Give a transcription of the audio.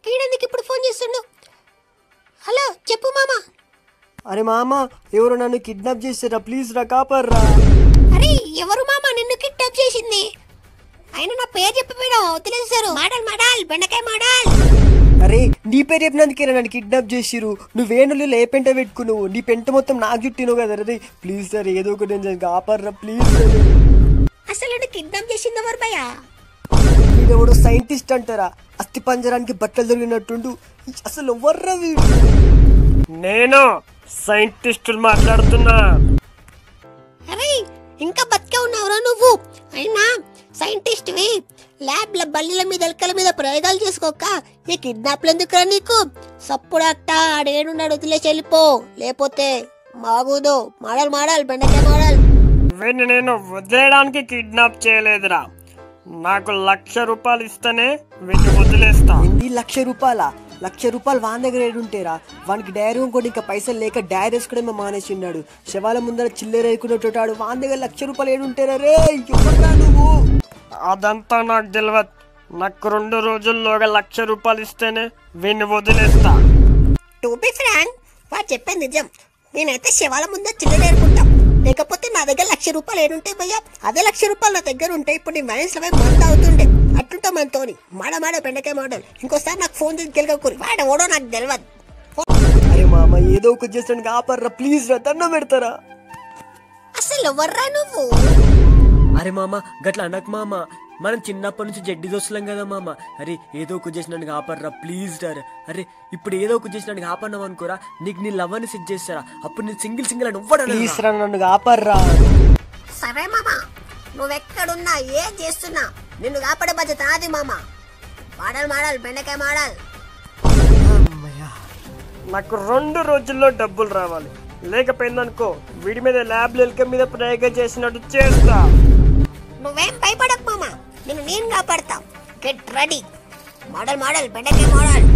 వీడెందుకు ఇప్పుడు ఫోన్ చేస్తుండు? హలో చెప్పు మామ. అరే మామ, ఎవరు నన్ను కిడ్నాప్ చేస్తారా? ప్లీజ్ రా, కాపాడరా. అరే ఎవరు మామ నిన్ను కిడ్నాప్ చేసింది? ఆయన నా పేరు చెప్పిపోయాడు, వదిలేశారు. మోడల్ మోడల్ బెండకాయ మోడల్. అరే నీ పేరు చెప్పినందుకేనా నన్ను కిడ్నాప్ చేసిరు? నువ్వేను ఏ పెంట పెట్టుకున్నావు? నీ పెంట మొత్తం నాకు చుట్టినావు కదా. రే ప్లీజ్ సార్, ఏదో ఒకటి నేను కాపాడరా ప్లీజ్. అసలు కిడ్నాప్ చేసింది ఎవరు భయ్యా? వీడెవడో సైంటిస్ట్ అంటారా? అస్థి పంజరానికి బట్టలు దొరికినట్టుండు. అసలు ఎవర్రా వీడు? నేను సైంటిస్ట్ మాట్లాడుతున్నా. అరే ఇంకా బతికే ఉన్నావురా నువ్వు? అయినా సైంటిస్ట్వి ల్యాబ్ లో బల్లిల మీద ఎలకల మీద ప్రయోగాలు చేసుకోక ఈ కిడ్నాప్లు ఎందుకురా నీకు? సప్పుడట్ట ఆడేడున్నాడు, వదిలేసి వెళ్ళిపో, లేకపోతే మాగూదు. మోడల్ మోడల్ బెండకాయ మోడల్. వీడిని నేను వదిలేయడానికి కిడ్నాప్ చేయలేదురా. నాకు 1,00,000 రూపాయలు ఇస్తేనే వీడిని వదిలేస్తా. ఎన్ని 1,00,000 రూపాయలా? 1,00,000 రూపాయలు వాని దగ్గర ఏడుంటేరా? వానికి డైరీ ఇంకోటి ఇంకా పైసలు లేక డైరీ వేసుకునే మానేసి ఉన్నాడు. శవాల ముందర చిల్లరేకున్నట్టు వాని దగ్గర 1,00,000 రూపాయలు ఏడుంటారా? రే ఎవరా నువ్వు? అదంతా నాకు తెలియదు. నాకు 2 రోజుల్లోగా 1,00,000 రూపాయలు ఇస్తేనే వీడిని వదిలేస్తా. టు బి ఫ్రాంక్, వాడు చెప్పేది నిజం. నేనైతే శవాల ముందే చిల్లరేరుకుంటాం, లేకపోతే నా దగ్గర 1,00,000 రూపాయలు ఏడుంటాయి భయ్యా? అదే 1,00,000 రూపాయలు నా దగ్గర ఉంటాయి. ఇప్పుడు నీ వయసులో మంది అవుతుండే అట్లుంటా మనతోని. మాడ బెండకాయ మోడల్. ఇంకోసారి నాకు ఫోన్ చేసి గెలకూరి. వాడు ఓడో నాకు తెలియదు. అరే మామ, ఏదో ఒకటి చేస్తాను కాపాడరా ప్లీజ్ రా, దండం పెడతారా. అసలు ఎవర్రా నువ్వు? అరే మామ గట్లా అనకు మామ, మనం చిన్నప్పటి నుంచి జడ్డి దోస్తులం కదా మామ. అరే ఏదో ఒకటి చేసినాను కాపాడరా ప్లీజ్ రా. అరే ఇప్పుడు ఏదో ఒకటి చేసినాను కాపాడినావు అనుకోరా, నీకు నీ లవ్ అని సెట్ చేస్తారా? అప్పుడు నేను సింగిల్ అని ఇవ్వడం. ప్లీజ్ రా, నన్ను కాపాడరా. సరే మామ, నువ్వెక్కడున్నా ఏం చేస్తున్నా నిన్ను కాపాడే బాధ్యత నాది మామ. మోడల్ మోడల్ బెండకాయ మోడల్. నాకు 2 రోజుల్లో డబ్బులు రావాలి. లేకపోయిందనుకో వీడి మీద ల్యాబ్ ఎలక మీద ప్రయోగం చేసినట్టు చేస్తా. నువ్వేం భయపడకు మామ, నేను కాపాడతా. Get ready. మోడల్ మోడల్ బెండకాయ మోడల్.